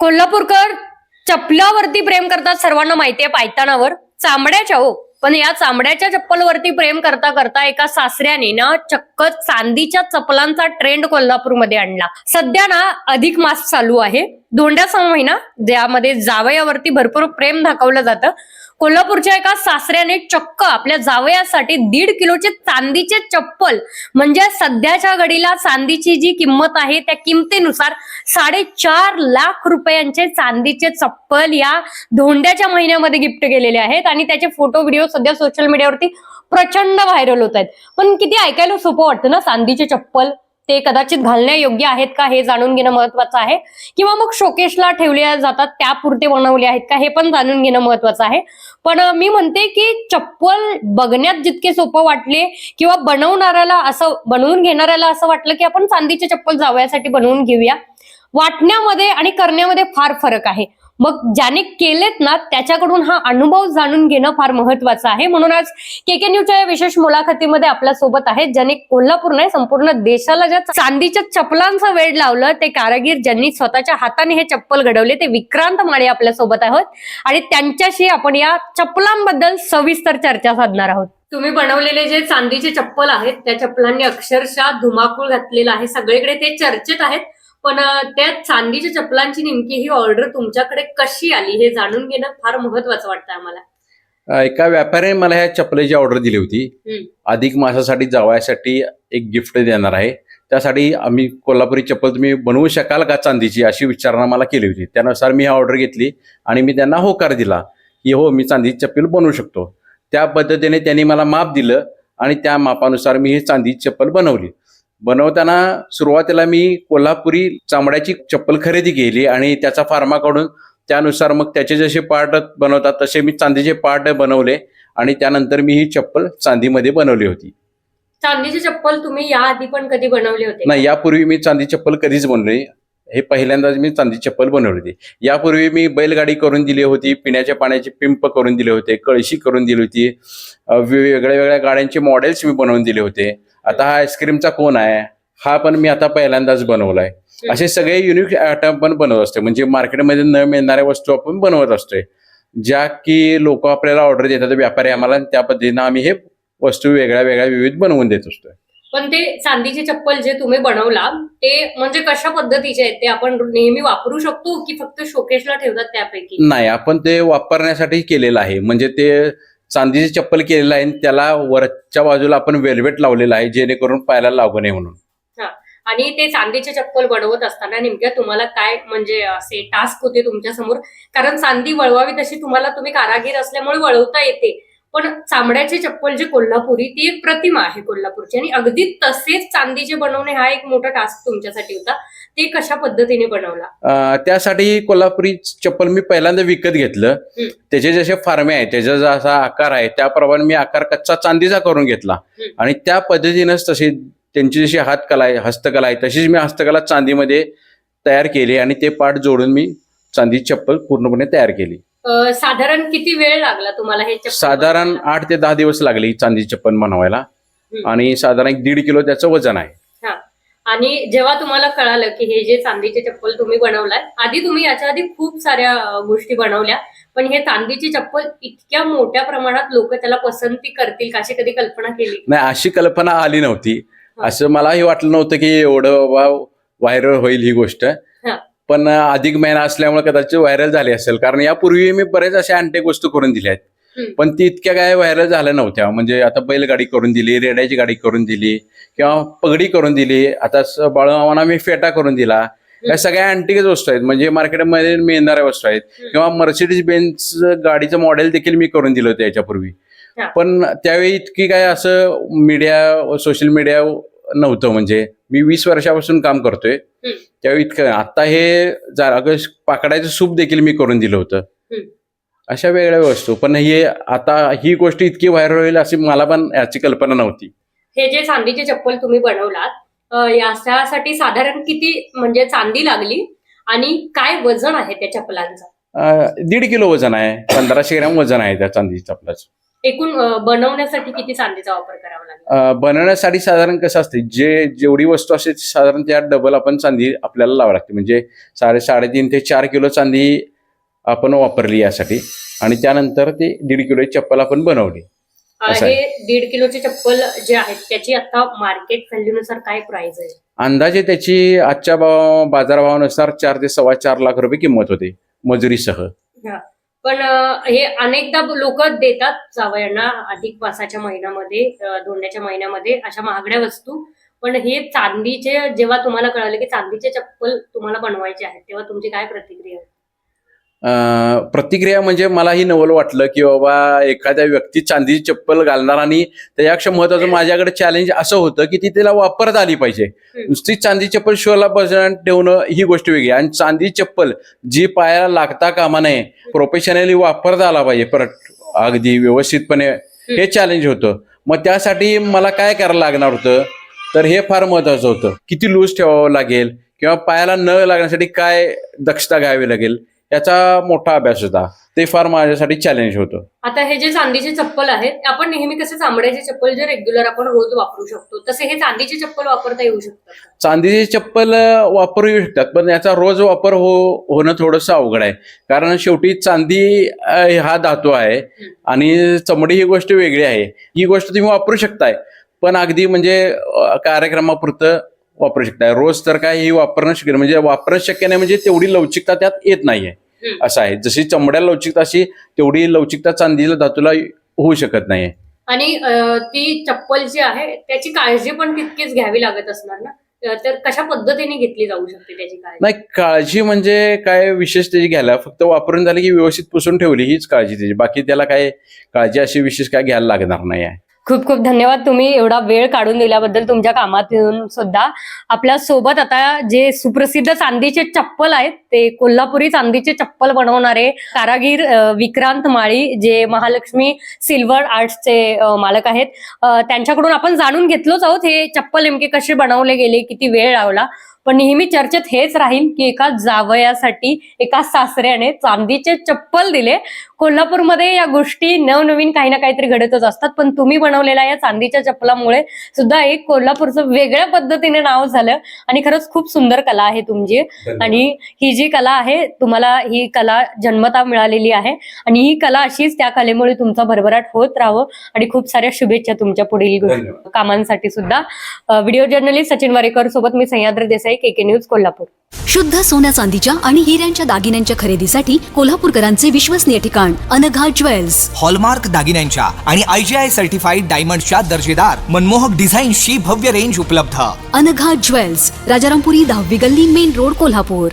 कोल्हापूरकर चपलावरती प्रेम करतात, सर्वांना माहितीये, पायतानावर चामड्याच्या हो. पण या चामड्याच्या चप्पलवरती प्रेम करता करता एका सासऱ्याने ना चक्क चांदीच्या चप्पलांचा ट्रेंड कोल्हापूरमध्ये आणला. सध्या ना अधिक मास चालू आहे, धोंड्याचा महिना, ज्यामध्ये जावयावरती भरपूर प्रेम दाखवलं जातं. कोल्हापूरच्या एका सासऱ्याने चक्क आपल्या जावयासाठी 1.5 किलोचे चांदीचे चप्पल, म्हणजे सध्याच्या घडीला चांदीची जी किंमत आहे त्या किमतीनुसार 4.5 लाख रुपयांचे चांदीचे चप्पल या धोंड्याच्या महिन्यामध्ये गिफ्ट केलेले आहेत. आणि त्याचे फोटो व्हिडिओ सध्या सोशल मीडियावरती प्रचंड व्हायरल होत आहेत. पण किती ऐकायला सोपं वाटतं ना, चांदीचे चप्पल ते कदाचित घालण्यायोग्य आहेत का हे जाणून घेणं महत्वाचं आहे, किंवा मग शोकेशला ठेवल्या जातात त्यापुरते बनवले आहेत का हे पण जाणून घेणं महत्वाचं आहे. पण मी म्हणते की चप्पल बघण्यात जितके सोपं वाटले किंवा बनवून घेणाऱ्याला असं वाटलं की आपण चांदीचे चप्पल जावयासाठी बनवून घेऊया, वाटण्यामध्ये आणि करण्यामध्ये फार फरक आहे. मग ज्याने केलेत ना त्याच्याकडून हा अनुभव जाणून घेणं फार महत्वाचं आहे. म्हणून आज केके न्यूजच्या या विशेष मुलाखतीमध्ये आपल्या सोबत आहेत, ज्यांनी कोल्हापूर नाही संपूर्ण देशाला ज्या चांदीच्या चप्पलांचं वेड लावलं, ते कारागीर ज्यांनी स्वतःच्या हाताने हे चप्पल घडवले, ते विक्रांत माळे आपल्या सोबत आहोत. आणि त्यांच्याशी आपण या चप्पलांबद्दल सविस्तर चर्चा साधणार आहोत. तुम्ही बनवलेले जे चांदीचे चप्पल आहेत त्या चप्पलांनी अक्षरशः धुमाकूळ घातलेला आहे, सगळीकडे ते चर्चेत आहेत. पण त्या चांदीच्या चप्पलांची नेमकी ही ऑर्डर तुमच्याकडे कशी आली हे जाणून घेणं फार महत्वाचं वाटतं आम्हाला. एका व्यापाऱ्याने मला ह्या चप्पलेची ऑर्डर दिली होती. अधिक मासासाठी जावयासाठी एक गिफ्ट देणार आहे, त्यासाठी आम्ही कोल्हापुरी चप्पल तुम्ही बनवू शकाल का चांदीची, अशी विचारणा मला केली होती. त्यानुसार मी ऑर्डर घेतली आणि मी त्यांना होकार दिला की हो, मी चांदीची चप्पल बनवू शकतो. त्या पद्धतीने त्यांनी मला माप दिलं आणि त्या मापानुसार मी ही चांदीची चप्पल बनवली. बनवताना सुरुवातीला मी कोल्हापुरी चामड्याची चप्पल खरेदी केली आणि त्याचा फार्मा काढून त्यानुसार मग त्याचे जसे पार्ट बनवतात तसे मी चांदीचे पार्ट बनवले आणि त्यानंतर मी ही चप्पल चांदीमध्ये बनवली होती. चांदीची चप्पल तुम्ही याआधी पण कधी बनवली होती? नाही, यापूर्वी मी चांदी चप्पल कधीच बनवली, हे पहिल्यांदाच मी चांदी चप्पल बनवली होती. यापूर्वी मी बैलगाडी करून दिली होती, पिण्याच्या पाण्याचे पिंप करून दिले होते, कळशी करून दिली होती, वेगळ्या वेगळ्या गाड्यांचे मॉडेल्स मी बनवून दिले होते. आता हा आईस्क्रीमचा कोन आहे, हा पण मी आता पहिल्यांदाच बनवलाय. असे सगळे युनिक आयटम पण बनवत असते, म्हणजे मार्केटमध्ये न मिळणाऱ्या वस्तू आपण बनवत असतोय, ज्या की लोक आपल्याला ऑर्डर देतात, व्यापारी आम्हाला, त्या पद्धतीनं आम्ही हे वस्तू वेगळ्या वेगळ्या विविध बनवून देत असतोय. पण ते चांदीचे चप्पल जे तुम्ही बनवला ते म्हणजे कशा पद्धतीचे आहेत? ते आपण नेहमी वापरू शकतो की फक्त शोकेशला ठेवतात त्यापैकी? नाही, आपण ते वापरण्यासाठी केलेलं आहे. म्हणजे ते चांदीचे चप्पल केलेलं आहे, त्याला वरच्या बाजूला आपण वेल्वेट लावलेलं आहे, जेणेकरून पायाला लागू नये म्हणून. आणि ते चांदीचे चप्पल बनवत असताना नेमक्या तुम्हाला काय म्हणजे असे टास्क होते तुमच्या समोर? कारण चांदी वळवावी तशी तुम्ही कारागीर असल्यामुळे वळवता येते, पण चामड्याचे चप्पल जे कोल्हापुरी, ती एक प्रतिमा आहे कोल्हापूरची, आणि अगदी तसेच चांदीचे बनवणे हा एक मोठा टास्क तुमच्यासाठी होता. ते कशा पद्धतीने बनवला? त्यासाठी कोल्हापुरी चप्पल मी पहिल्यांदा विकत घेतलं. त्याचे जसे फार्मे आहेत, त्याचा जसा आकार आहे त्याप्रमाणे मी आकार कच्चा चांदीचा करून घेतला आणि त्या पद्धतीनंच तशी त्यांची जशी हातकला आहे, हस्तकला आहे, तशीच मी हस्तकला चांदीमध्ये तयार केली आणि ते पार्ट जोडून मी चांदी चप्पल पूर्णपणे तयार केली. साधारण किती वेळ लागला तुम्हाला हे चप्पल? साधारण 8 ते 10 दिवस लागले चांदी चप्पल बनवायला आणि साधारण 1.5 किलो त्याचं वजन आहे. आणि जेव्हा तुम्हाला कळालं की हे जे चांदीचे चप्पल तुम्ही बनवलाय, तुम्ही याच्या आधी खूप साऱ्या गोष्टी बनवल्या, पण हे चांदीची चप्पल इतक्या मोठ्या प्रमाणात लोक त्याला पसंती करतील का, अशी कधी कल्पना केली? नाही, अशी कल्पना आली नव्हती. असं मलाही वाटलं नव्हतं की एवढं व्हायरल होईल ही गोष्ट. पण अधिक महिना असल्यामुळे कदाचित व्हायरल झाली असेल, कारण यापूर्वी मी बरेच अशा अँटेक वस्तू करून दिल्या आहेत, पण ती इतक्या काय व्हायरल झाल्या नव्हत्या. म्हणजे आता बैलगाडी करून दिली, रेड्याची गाडी करून दिली, किंवा पगडी करून दिली, आता बाळूमामांना मी फेटा करून दिला. या सगळ्या अँटिकच वस्तू आहेत, म्हणजे मार्केटमध्ये मिळणाऱ्या वस्तू आहेत. किंवा मर्सिडीज बेन्झ गाडीचं मॉडेल देखील मी करून दिलं होतं याच्यापूर्वी. पण त्यावेळी इतकी काय असं मीडिया, सोशल मीडिया नव्हतं. म्हणजे मी 20 वर्षापासून काम करतोय, त्यावेळी इतकं. आता हे पाकडाचं सूप देखील मी करून दिलं होतं. अशा वेगळ्या वस्तू. पण हे आता ही गोष्ट इतकी व्हायरल होईल अशी मला पण याची कल्पना नव्हती. हे जे चांदीचे चप्पल तुम्ही बनवलात, यासाठी साधारण किती म्हणजे चांदी लागली आणि काय वजन आहे त्या चप्पलांचं? 1.5 किलो वजन आहे, 1500 ग्रॅम वजन आहे त्या चांदीच्या चप्पलाचं. एकूण बनवण्यासाठी किती चांदीचा वापर करावा लागेल? बनवण्यासाठी साधारण कसं असते, जेवढी वस्तू असते साधारण त्या डबल आपण चांदी आपल्याला लावावी लागते. म्हणजे 3.5 ते 4 किलो चांदी आपण वापरली यासाठी, आणि त्यानंतर ते 1.5 किलो चप्पल आपण बनवली. असं हे आहे. 1.5 किलोचे चप्पल जे आहेत त्याची आता मार्केट व्हॅल्यूनुसार काय प्राइस आहे? अंदाजे त्याची आजच्या बाजारभावानुसार 4 ते 4.25 लाख रुपये किंमत होती मजुरीसह. पण हे अनेकदा लोक देतात जावयांना अधिक मासाच्या महिन्यामध्ये, धोंड्याच्या महिन्यामध्ये अशा महागड्या वस्तू. पण हे चांदीचे, जेव्हा तुम्हाला कळालं की चांदीचे चप्पल तुम्हाला बनवायचे आहेत, तेव्हा तुमची काय प्रतिक्रिया आहे? प्रतिक्रिया म्हणजे मलाही नवल वाटलं की बाबा एखाद्या व्यक्ती चांदीची चप्पल घालणार, आणि त्याच्यापेक्षा महत्वाचं माझ्याकडे चॅलेंज असं होतं की ती तिला वापरता आली पाहिजे. नुसती चांदी चप्पल शोला बसवून ठेवणं ही गोष्ट वेगळी, आणि चांदी चप्पल जी पायाला लागता कामा नये, प्रोफेशनली वापरता आला पाहिजे परत अगदी व्यवस्थितपणे, हे चॅलेंज होतं. मग त्यासाठी मला काय करायला लागणार होतं, तर हे फार महत्वाचं होतं. किती लूज ठेवावं लागेल किंवा पायाला न लागण्यासाठी काय दक्षता घ्यावी लागेल, याचा मोठा अभ्यास होता. ते फार माझ्यासाठी चॅलेंज होतं. आता हे जे चांदीचे चप्पल आहेत, आपण नेहमी कसे चामड्याचे चप्पल जे रेग्युलर आपण रोज वापरू शकतो, तसे हे चांदीचे चप्पल वापरता येऊ शकतात? चांदीची चप्पल वापरू येऊ शकतात, पण याचा रोज वापर होणं थोडंसं अवघड आहे. कारण शेवटी चांदी हा धातू आहे आणि चमडी ही गोष्ट वेगळी आहे. ही गोष्ट तुम्ही वापरू शकताय, पण अगदी म्हणजे कार्यक्रमापुरतं वापरू शकताय. रोज तर काय ही वापरणं शक्य, म्हणजे वापरणं शक्य नाही, म्हणजे तेवढी लवचिकता त्यात येत नाहीये. असं आहे, जशी चमड्याला लवचिकता अशी तेवढी लवचिकता चांदीला धातूला होऊ शकत नाहीये. आणि ती चप्पल जी आहे त्याची काळजी पण तितकीच घ्यावी लागत असणार ना, तर कशा पद्धतीने घेतली जाऊ शकते त्याची काळजी? नाही, काळजी म्हणजे काय विशेष त्याची घ्यायला, फक्त वापरून झाली की व्यवस्थित पुसून ठेवली हीच काळजी त्याची, बाकी त्याला काय काळजी अशी विशेष काय घ्यायला लागणार नाही आहे. खूप खूप धन्यवाद तुम्ही एवढा वेळ काढून दिल्याबद्दल. तुमच्या कामात येऊन सुद्धा आपल्या सोबत आता जे सुप्रसिद्ध चांदीचे चप्पल आहेत, ते कोल्हापुरी चांदीचे चप्पल बनवणारे कारागीर विक्रांत माळी, जे महालक्ष्मी सिल्वर आर्ट्सचे मालक आहेत, त्यांच्याकडून आपण जाणून घेतलोच आहोत हे चप्पल नेमके कसे बनवले गेले, किती वेळ लावला. पण नेहमी चर्चेत हेच राहील की एका जावयासाठी एका सासऱ्याने चांदीचे चप्पल दिले. कोल्हापूरमध्ये या गोष्टी नवनवीन काही ना काहीतरी घडतच असतात, पण तुम्ही बनवलेल्या या चांदीच्या चप्पलामुळे सुद्धा एक कोल्हापूरचं वेगळ्या पद्धतीने नाव झालं. आणि खरंच खूप सुंदर कला आहे तुमची. आणि ही जी कला आहे, तुम्हाला ही कला जन्मता मिळालेली आहे, आणि ही कला अशीच, त्या कलेमुळे तुमचा भरभराट होत राहावं. आणि खूप साऱ्या शुभेच्छा तुमच्या पुढील कामांसाठी सुद्धा. व्हिडिओ जर्नलिस्ट सचिन वारेकर सोबत मी सह्याद्री देसाई, KK न्यूज कोल्हापूर. शुद्ध सोन्या चांदीच्या आणि हिऱ्यांच्या दागिन्यांच्या खरेदीसाठी कोल्हापूरकरांचे विश्वसनीय ठिकाण अनघा ज्वेल्स. हॉलमार्क दागिन्यांच्या आणि IGI सर्टिफाईड डायमंडच्या दर्जेदार मनमोहक डिझाईन्सची भव्य रेंज उपलब्ध. अनघा ज्वेल्स, राजारामपुरी 10वी गल्ली, मेन रोड, कोल्हापूर.